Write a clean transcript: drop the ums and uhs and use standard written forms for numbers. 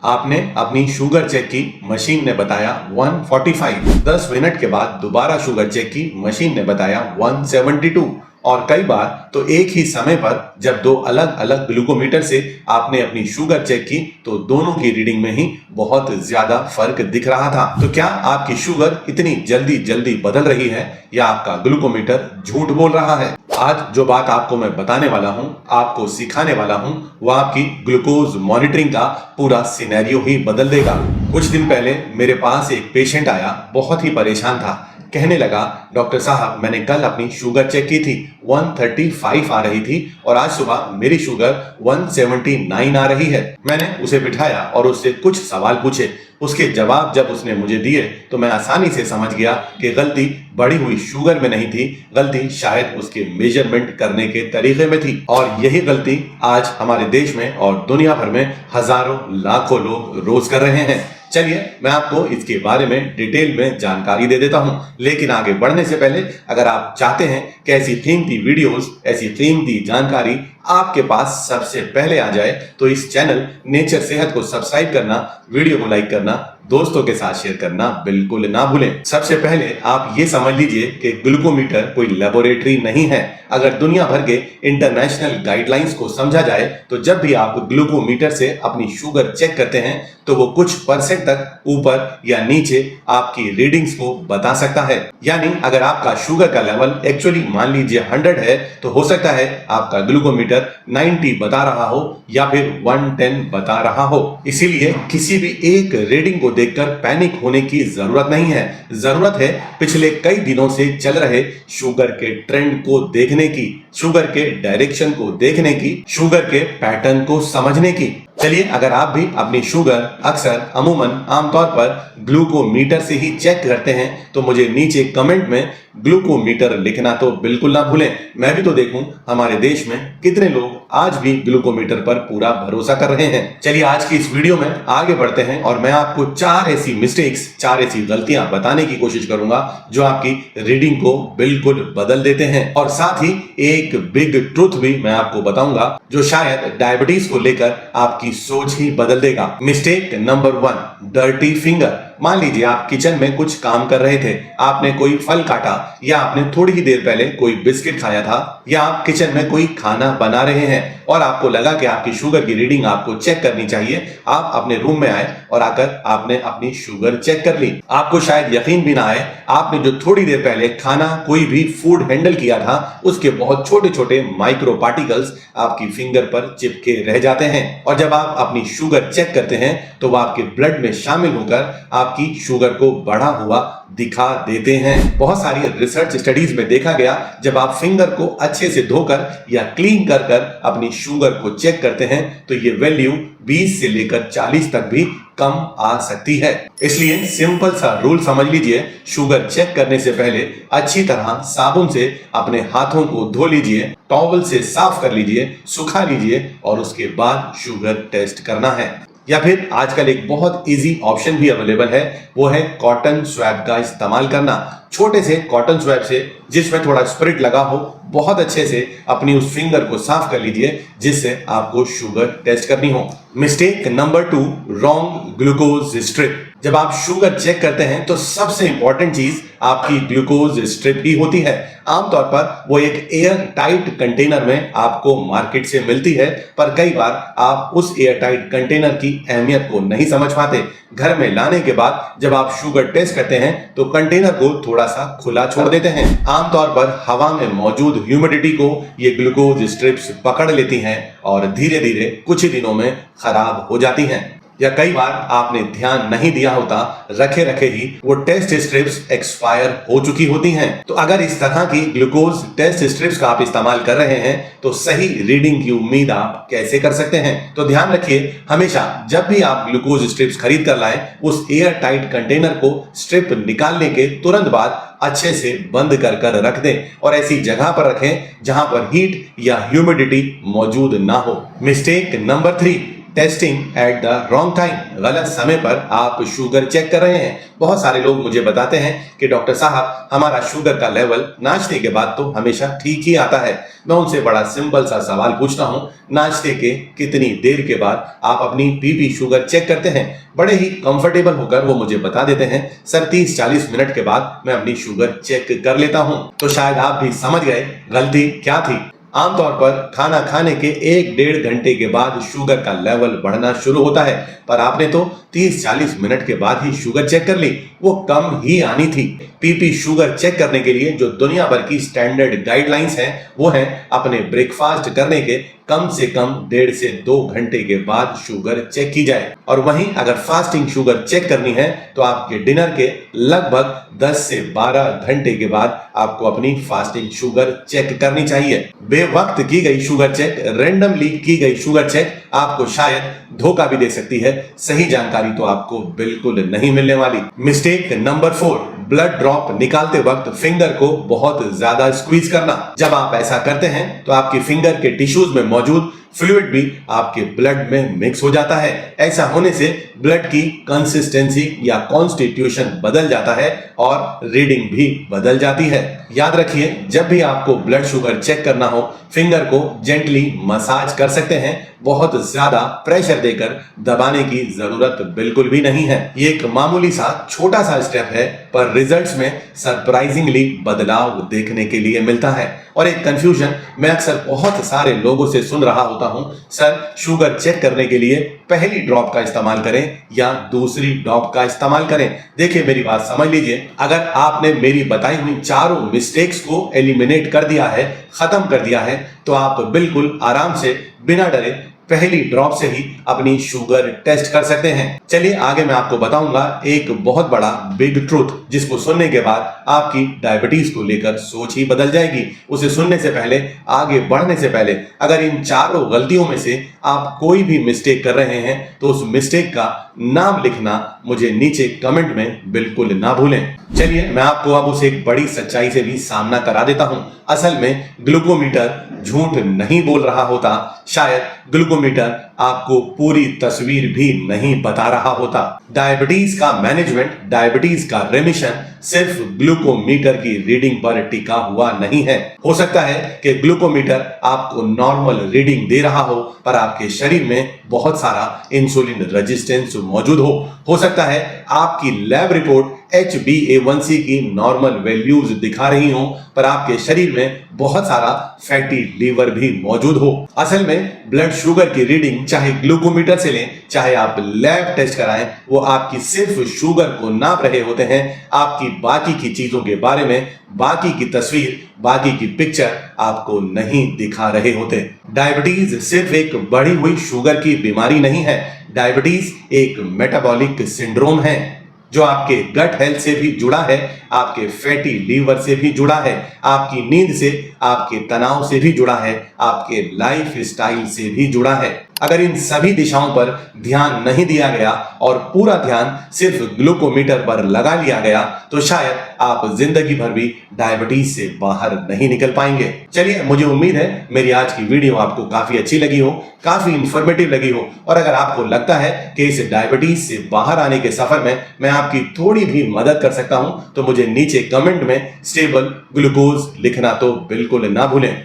आपने अपनी sugar check की, मशीन ने बताया 145। 10 मिनट के बाद दोबारा शुगर चेक की, मशीन ने बताया 172। और कई बार तो एक ही समय पर जब दो अलग अलग ग्लूकोमीटर से आपने अपनी शुगर चेक की तो दोनों की रीडिंग में ही बहुत ज्यादा फर्क दिख रहा था। तो क्या आपकी शुगर इतनी जल्दी जल्दी बदल रही है या आपका ग्लूकोमीटर झूठ बोल रहा है? आज जो बात आपको मैं बताने वाला हूं, आपको सिखाने वाला हूं, वो आपकी ग्लूकोज मॉनिटरिंग का पूरा सिनेरियो ही बदल देगा। कुछ दिन पहले मेरे पास एक पेशेंट आया, बहुत ही परेशान था। कहने लगा, डॉक्टर साहब मैंने कल अपनी शुगर चेक की थी, 135 आ रही थी और आज सुबह मेरी शुगर 179 आ रही है। मैंने उसे बिठाया और उससे कुछ सवाल पूछे। उसके जवाब जब उसने मुझे दिए तो मैं आसानी से समझ गया कि गलती बढ़ी हुई शुगर में नहीं थी, गलती शायद उसके मेजरमेंट करने के तरीके में थी। और यही गलती आज हमारे देश में और दुनिया भर में हजारों लाखों लोग रोज कर रहे हैं। चलिए मैं आपको इसके बारे में डिटेल में जानकारी दे देता हूं, लेकिन आगे बढ़ने से पहले अगर आप चाहते हैं कि ऐसी कीमती वीडियोस, ऐसी कीमती जानकारी आपके पास सबसे पहले आ जाए तो इस चैनल नेचर सेहत को सब्सक्राइब करना, वीडियो को लाइक करना, दोस्तों के साथ शेयर करना बिल्कुल ना भूलें। सबसे पहले आप ये समझ लीजिए कि ग्लूकोमीटर कोई लेबोरेटरी नहीं है। अगर दुनिया भर के इंटरनेशनल गाइडलाइंस को समझा जाए तो जब भी आप ग्लूकोमीटर से अपनी शुगर चेक करते हैं तो वो कुछ परसेंट तक ऊपर या नीचे आपकी रीडिंग्स को बता सकता है। यानी अगर आपका शुगर का लेवल एक्चुअली मान लीजिए 100 है तो हो सकता है आपका ग्लूकोमीटर 90 बता रहा हो या फिर 110 बता रहा हो। इसीलिए किसी भी एक रीडिंग को देखकर पैनिक होने की जरूरत नहीं है। जरूरत है पिछले कई दिनों से चल रहे शुगर के ट्रेंड को देखने की, शुगर के डायरेक्शन को देखने की, शुगर के पैटर्न को समझने की। चलिए अगर आप भी अपनी शुगर अक्सर अमूमन आमतौर पर ग्लूकोमीटर से ही चेक करते हैं तो मुझे नीचे कमेंट में ग्लूकोमीटर लिखना तो बिल्कुल ना भूलें। मैं भी तो देखूं हमारे देश में कितने लोग आज भी ग्लूकोमीटर पर पूरा भरोसा कर रहे हैं। चलिए आज की इस वीडियो में आगे बढ़ते हैं और मैं आपको 4 ऐसी मिस्टेक्स, 4 ऐसी गलतियां बताने की कोशिश करूंगा जो आपकी रीडिंग को बिल्कुल बदल देते हैं। और साथ ही एक बिग ट्रूथ भी मैं आपको बताऊंगा जो शायद डायबिटीज को लेकर आपकी सोच ही बदल देगा। Mistake number 1, dirty finger. मान लीजिए आप किचन में कुछ काम कर रहे थे, आपने कोई फल काटा या आपने थोड़ी ही देर पहले कोई बिस्किट खाया था या आप किचन में कोई खाना बना रहे हैं और आपको लगा कि आपकी शुगर की रीडिंग आपको चेक करनी चाहिए। आप अपने रूम में आए और आकर आपने अपनी शुगर चेक कर ली। आपको शायद यकीन भी ना आए, आपने जो थोड़ी देर पहले खाना, कोई भी फूड हैंडल किया था उसके बहुत छोटे छोटे माइक्रो पार्टिकल्स आपकी फिंगर पर चिपके रह जाते हैं। और जब आप अपनी शुगर चेक करते हैं तो वह आपके ब्लड में शामिल होकर आपकी शुगर को बढ़ा हुआ दिखा देते हैं। बहुत सारी रिसर्च स्टडीज में देखा गया, जब आप फिंगर को अच्छे से धोकर या क्लीन कर कर अपनी शुगर को चेक करते हैं तो ये वैल्यू 20 से लेकर 40 तक भी कम आ सकती है। इसलिए सिंपल सा रूल समझ लीजिए, शुगर चेक करने से पहले अच्छी तरह साबुन से अपने हाथों को धो लीजिए, टॉवल से साफ कर लीजिए, सुखा लीजिए और उसके बाद शुगर टेस्ट करना है। या फिर आजकल एक बहुत इजी ऑप्शन भी अवेलेबल है, वो है कॉटन स्वैब का इस्तेमाल करना। छोटे से कॉटन स्वैब से जिसमें थोड़ा स्पिरिट लगा हो, बहुत अच्छे से अपनी उस फिंगर को साफ कर लीजिए जिससे आपको शुगर टेस्ट करनी हो। Mistake number 2, wrong glucose strip. जब आप शुगर चेक करते हैं तो सबसे इंपॉर्टेंट चीज आपकी ग्लूकोज स्ट्रिप ही होती है। आमतौर पर वो एक एयर टाइट कंटेनर में आपको मार्केट से मिलती है, पर कई बार आप उस एयर टाइट कंटेनर की अहमियत को नहीं समझ पाते। घर में लाने के बाद जब आप शुगर टेस्ट करते हैं तो कंटेनर को थोड़ा सा खुला छोड़ देते हैं। आमतौर पर हवा में मौजूद ह्यूमिडिटी को ये ग्लूकोज स्ट्रिप्स पकड़ लेती हैं और धीरे धीरे कुछ ही दिनों में खराब हो जाती हैं। या कई बार आपने ध्यान नहीं दिया होता, रखे रखे ही वो टेस्ट स्ट्रिप्स एक्सपायर हो चुकी होती हैं। तो अगर इस तरह की ग्लूकोज टेस्ट स्ट्रिप्स का आप इस्तेमाल कर रहे हैं तो सही रीडिंग की उम्मीद आप कैसे कर सकते हैं? तो ध्यान रखिए, हमेशा जब भी आप ग्लूकोज स्ट्रिप्स खरीद कर लाएं, उस एयर टाइट कंटेनर को स्ट्रिप निकालने के तुरंत बाद अच्छे से बंद कर कर रख दें और ऐसी जगह पर रखें जहां पर हीट या ह्यूमिडिटी मौजूद ना हो। Mistake number 3, testing at the wrong time, गलत समय पर आप शुगर चेक कर रहे हैं। बहुत सारे लोग मुझे बताते हैं कि डॉक्टर साहब हमारा शुगर का लेवल नाश्ते के बाद तो हमेशा ठीक ही आता है। मैं उनसे बड़ा सिंपल सा सवाल पूछता हूं, नाश्ते के कितनी देर के बाद आप अपनी बीपी शुगर चेक करते हैं? बड़े ही कंफर्टेबल होकर वो मुझे बता देते हैं, सर 30-40 मिनट के बाद मैं अपनी शुगर चेक कर लेता हूं। तो शायद आप भी समझ गए गलती क्या थी। आमतौर पर खाना खाने के 1-1.5 घंटे के बाद शुगर का लेवल बढ़ना शुरू होता है, पर आपने तो 30-40 मिनट के बाद ही शुगर चेक कर ली। वो कम ही आनी थी। पीपी शुगर चेक करने के लिए जो दुनिया भर की स्टैंडर्ड गाइडलाइंस हैं, वो है अपने ब्रेकफास्ट करने के कम से कम 1.5 से 2 घंटे के बाद शुगर चेक की जाए। और वहीं अगर फास्टिंग शुगर चेक करनी है तो आपके डिनर के लगभग 10 से 12 घंटे के बाद आपको अपनी फास्टिंग शुगर चेक करनी चाहिए। बेवक्त की गई शुगर चेक, रैंडमली की गई शुगर चेक आपको शायद धोखा भी दे सकती है। सही जानकारी तो आपको बिल्कुल नहीं मिलने वाली। मिस्टेक नंबर 4, ब्लड ड्रॉप निकालते वक्त फिंगर को बहुत ज्यादा स्क्वीज करना। जब आप ऐसा करते हैं तो आपकी फिंगर के टिश्यूज में मौजूद फ्लूइड भी आपके ब्लड में मिक्स हो जाता है। ऐसा होने से ब्लड की कंसिस्टेंसी या कॉन्स्टिट्यूशन बदल जाता है और रीडिंग भी बदल जाती है। याद रखिए, जब भी आपको ब्लड शुगर चेक करना हो, फिंगर को जेंटली मसाज कर सकते हैं। बहुत ज्यादा प्रेशर देकर दबाने की जरूरत बिल्कुल भी नहीं है। ये एक मामूली सा छोटा सा स्टेप है, पर रिजल्ट्स में सरप्राइजिंगली बदलाव देखने के लिए मिलता है। और एक कंफ्यूजन मैं अक्सर बहुत सारे लोगों से सुन रहा होता हूं, सर शुगर चेक करने के लिए पहली ड्रॉप का इस्तेमाल करें या दूसरी ड्रॉप का इस्तेमाल करें। देखिए, मेरी बात समझ लीजिए, अगर आपने मेरी बताई हुई चारों मिस्टेक्स को एलिमिनेट कर दिया है, खत्म कर दिया है, तो आप बिल्कुल आराम से बिना डरे पहली ड्रॉप से ही अपनी शुगर टेस्ट कर सकते हैं। चलिए आगे मैं आपको बताऊंगा एक बहुत बड़ा बिग ट्रूथ, जिसको सुनने के बाद आपकी डायबिटीज को लेकर सोच ही बदल जाएगी। उसे सुनने से पहले, आगे बढ़ने से पहले, अगर इन चारों गलतियों में से आप कोई भी मिस्टेक कर रहे हैं तो उस मिस्टेक का नाम लिखना मुझे नीचे कमेंट में बिल्कुल ना भूलें। चलिए मैं आपको अब उस एक बड़ी सच्चाई से भी सामना करा देता हूं। असल में ग्लूकोमीटर झूठ नहीं बोल रहा होता, शायद ग्लूकोमीटर आपको पूरी तस्वीर भी नहीं बता रहा होता। डायबिटीज का मैनेजमेंट, डायबिटीज का रेमिशन सिर्फ ग्लूकोमीटर की रीडिंग पर टिका हुआ नहीं है। हो सकता है कि ग्लूकोमीटर आपको नॉर्मल रीडिंग दे रहा हो, पर आपके शरीर में बहुत सारा इंसुलिन रेजिस्टेंस मौजूद हो सकता है आपकी लैब रिपोर्ट HbA1c की नॉर्मल वैल्यूज दिखा रही हो, पर आपके शरीर में बहुत सारा फैटी लीवर भी मौजूद हो। असल में ब्लड शुगर की रीडिंग चाहे ग्लूकोमीटर से लें, चाहे आप लैब टेस्ट कराएं, वो आपकी सिर्फ शुगर को नाप रहे होते हैं। आपकी बाकी की चीजों के बारे में बाकी की तस्वीर, बाकी की पिक्चर आपको नहीं दिखा रहे होते। डायबिटीज सिर्फ एक बढ़ी हुई शुगर की बीमारी नहीं है। डायबिटीज एक मेटाबॉलिक सिंड्रोम है जो आपके गट हेल्थ से भी जुड़ा है, आपके फैटी लीवर से भी जुड़ा है, आपकी नींद से, आपके तनाव से भी जुड़ा है, आपके लाइफ स्टाइल से भी जुड़ा है। अगर इन सभी दिशाओं पर ध्यान नहीं दिया गया और पूरा ध्यान सिर्फ ग्लूकोमीटर पर लगा लिया गया, तो शायद आप जिंदगी भर भी डायबिटीज से बाहर नहीं निकल पाएंगे। चलिए, मुझे उम्मीद है मेरी आज की वीडियो आपको काफी अच्छी लगी हो, काफी इंफॉर्मेटिव लगी हो। और अगर आपको लगता है कि इस डायबिटीज से बाहर आने के सफर में मैं आपकी थोड़ी भी मदद कर सकता हूं, तो मुझे नीचे कमेंट में स्टेबल ग्लूकोज लिखना तो बिल्कुल ना भूलें।